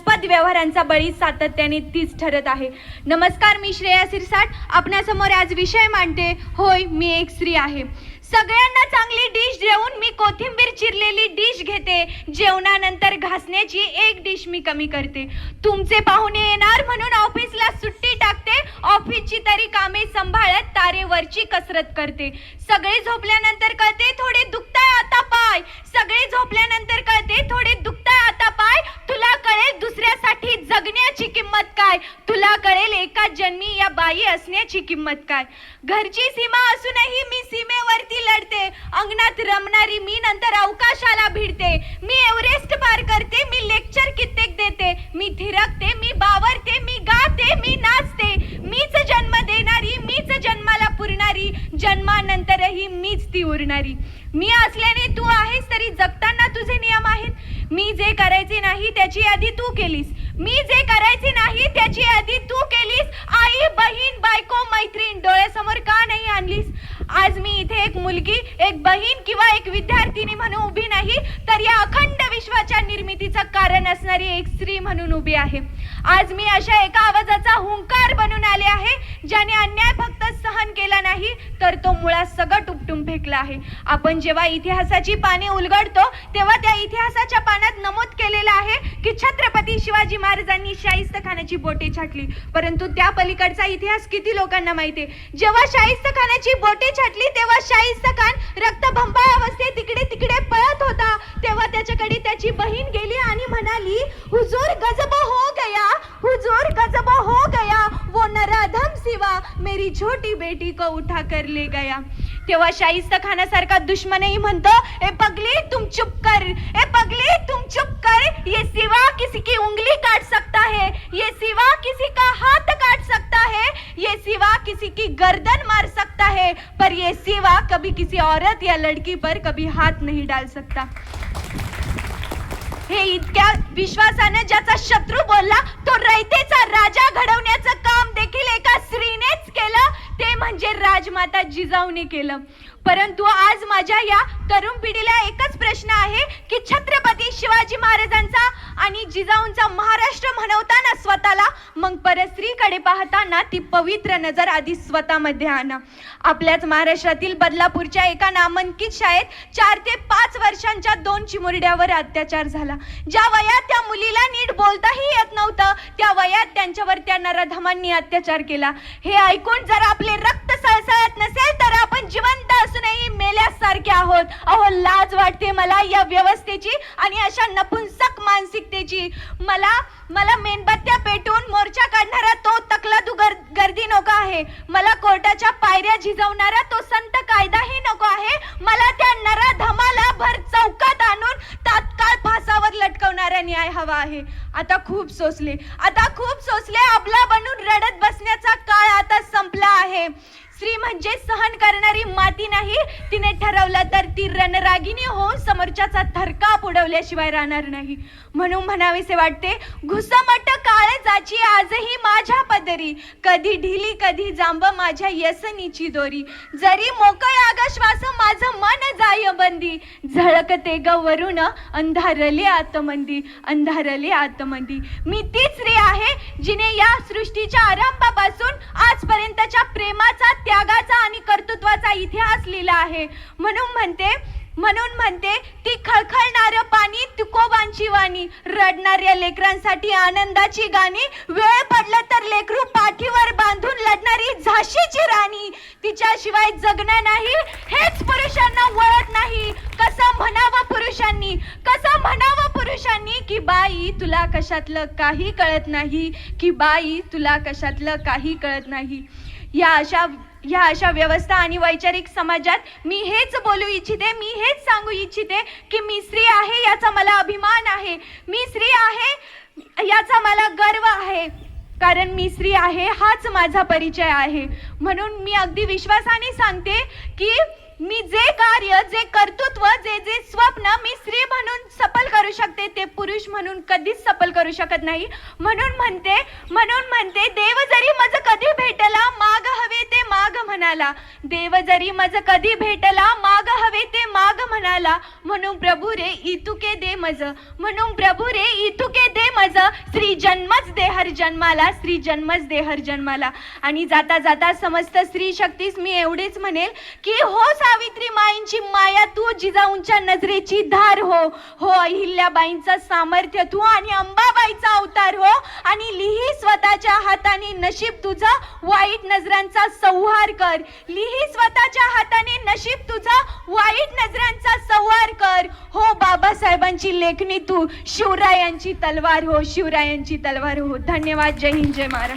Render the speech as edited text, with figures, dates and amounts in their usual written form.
संशयास्पद व्यवहारांचा बळी सातत्याने तीच ठरत आहे. नमस्कार, मी श्रेया सिरसाट आपणासमोर आज विषय मांडते. होय, मी एक स्त्री आहे. सगळ्यांना चांगली डिश देऊन मी कोथिंबीर चिरलेली डिश घेते. जेवणानंतर घासण्याची एक डिश मी कमी करते. तुमचे पाहुणे येणार म्हणून ऑफिसला सुट्टी टाकते. ऑफिसची तरी कामे सांभाळत तारेवरची कसरत करते. सगळे झोपल्यानंतर कळते थोडे दुखताय आता पाय. सगळे झोपल्यानंतर कळते थोडे दुखताय आता पाय. तुला कळेल दुसऱ्यासाठी जगण्याची किंमत काय. तुला कळेल एका जन्मी या बाई असण्याची किंमत काय. घरची सीमा असूनही मी सीमेवरती लढते. अंगणात रमणारी मी नंतर अवकाशाला भिडते. मी एव्हरेस्ट पार करते. मी लेक्चर कित्येक देते. मी थिरकते, मी बावरते, मी गाते, मी नाचते. मीच जन्म देणारी, मीच जन्माला पुरणारी, जन्मानंतरही मीच ती उरणारी. मी असल्याने तू आहेस तरी जगताना तुझे नियम आहेत. मी जे करायचे नाही त्याची यादी तू केलीस. मी जे करायचे नाही त्याची यादी तू केलीस. आई, बहीण, बायको, मैत्रीण डोळ्यासमोर का नाही आणलीस. आज मी इथे एक मुलगी, एक बहीण किंवा एक विद्यार्थिनी म्हणून उभी नाही, तर या अखंड विश्वाच्या निर्मितीचं कारण असणारी एक स्त्री म्हणून उभी आहे. आज मी अशा एका आवाजाचा हुंकार बनून आले आहे ज्याने अन्याय फक्त सहन केला नाही तर तो मुळात सगळं उपटून फेकला आहे. आपण जेव्हा इतिहासाची पाने उलगडतो तेव्हा त्या इतिहासाच्या पानात नमूद केलेलं आहे की छत्रपती शिवाजी महाराजांनी शाहिस्तेखानाची बोटे छाटली. परंतु त्या पलीकडचा इतिहास किती लोकांना माहिती आहे. जेव्हा शाहिस्तेखानाची बोटे छाटली तेव्हा शाहिस्तेखान रक्तभंबाळ अवस्थेत तिकडे तिकडे पळत होता. तेव्हा त्याच्याकडे त्याची बहीण गेली आणि म्हणाली, हुजूर गजब हो गया, हुजूर गजब हो गया, वो नराधम सिवा मेरी छोटी बेटी को उठा कर ले गया. तेव्हा शाहिस्तेखानासारखा दुश्मनही म्हणतो, ए पगली तुम चुप कर, ए पगली तुम चुप कर. ये सिवा किसी की उंगली काट सकता है, ये सिवा किसी का हाथ काट सकता है, ये सिवा किसी की गर्दन मार सकता है, पर ये सिवा कभी किसी औरत या लड़की पर कभी हाथ नहीं डाल सकता. हे इतक्या विश्वासाने ज्याचा शत्रू बोलला तो रयतेचा राजा घडवण्याचं काम देखील एका स्त्रीनेच केलं, ते म्हणजे राजमाता जिजाऊने केलं. परंतु आज माझ्या या तरुण पिढीला एकच प्रश्न आहे की छत्रपती शिवाजी महाराजांचा आणि जिजाऊंचा महाराष्ट्र म्हणवताना स्वतःला, मग परस्त्रीकडे पाहताना ती पवित्र नजर आधी स्वतःमध्ये आणा. आपल्याच महाराष्ट्रातील बदलापूरच्या एका नामांकित शाळेत 4 ते 5 वर्षांच्या 2 चिमुरड्यावर अत्याचार झाला. ज्या वयात त्या मुलीला नीट बोलताही येत नव्हतं त्या वयात त्यांच्यावर त्या नराधमांनी अत्याचार केला. हे ऐकून जर आपले रक्त सळसळत नसेल तर आपण जिवंत असूनही मेल्यासारखे आहोत. अहो, लाज वाटते मला या व्यवस्थेची आणि अशा नपुंसक मानसिकतेची. मला मेणबत्त्या पेटवून मोर्चा काढणारा तो तकलादू गर्दी नको आहे. मला कोर्टाच्या पायऱ्या झिजवणारा तो संत कायदाही नको आहे. मला त्या नराधमाला भर चौकात आणून तात्काळ फासावर लटकवणारा न्याय हवा आहे. आता खूप सोसले, आता खूप सोसले. आपला बनून रडत बसण्याचा काळ आता संपला आहे. स्त्री म्हणजे सहन करणारी माती नाही. तिने ठरवलं तर ती रणरागिणी होऊन समोरच्याचा थरकाप उडवल्याशिवाय राहणार नाही. म्हणून म्हणावेसे वाटते, घुसमट काळजाची आजही माझ्या पदरी, कधी ढिली कधी जांब माझ्या यसनीची दोरी. जरी मोकळ आकाशवास माझं मन जाय बंदी, झळकते ग वरून अंधारले आतमंदी, अंधारले आतमंदी. मी ती स्त्री आहे जिने या सृष्टीच्या आरंभापासून आजपर्यंतच्या प्रेमाचा, त्यागाचा आणि कर्तृत्वाचा इतिहास लिहिला आहे. म्हणून म्हणते ती खळखळणारं पाणी तुकोबांची वाणी, रडणाऱ्या लेकरांसाठी आनंदाची गाणी, वेळ पडलं तर लेकरू पाठीवर बांधून लढणारी झाशीची राणी. तिच्याशिवाय जगणं नाही हेच पुरुषांना वळत नाही. कसं म्हणावं पुरुषांनी, कसं म्हणावं पुरुषांनी की बाई तुला कशातलं काही कळत नाही, की बाई तुला कशातलं काही कळत नाही. या अशा व्यवस्था आणि वैचारिक समाजात मी हेच बोलू इच्छिते, मी हेच सांगू इच्छिते की मी स्त्री आहे याचा मला अभिमान आहे. मी स्त्री आहे याचा मला गर्व आहे. कारण मी स्त्री आहे हाच माझा परिचय आहे. म्हणून मी अगदी विश्वासाने सांगते की मी जे कार्य, जे कर्तृत्व, जे स्वप्न मी स्त्री म्हणून सफल करू शकते ते पुरुष म्हणून कधीच सफल करू शकत नाही. म्हणून म्हणते देव जरी मज कधी भेटला माग हवे ते माग म्हणाला. देव जरी मज कधी भेटला माग हवे ते माग म्हणाला. म्हणून प्रभू रे इतुके दे मज, म्हणून प्रभू रे इतुके दे मज. माझं श्री जन्मच दे हर जन्माला, श्री जन्मच दे हर जन्माला. आणि जाता जाता समस्त स्त्री शक्तीस मी एवढेच म्हणेल की हो सावित्री माईंची माया तू, जिजाऊंच्या नजरेची धार हो, हो अहिल्याबाईंचं सामर्थ्य तू आणि अंबाबाईचा अवतार हो, आणि लिही स्वतःच्या हाताने नशीब तुझं, वाईट नजरांचा संहार कर. लिही स्वतःच्या हाताने नशीब तुझं, वाईट नजरांचा संहार कर. हो बाबासाहेबांची लेखणी तू, शिवरायांची तलवार हो, शिवरायांची तलवार हो. धन्यवाद. जय हिंद, जय महाराष्ट्र.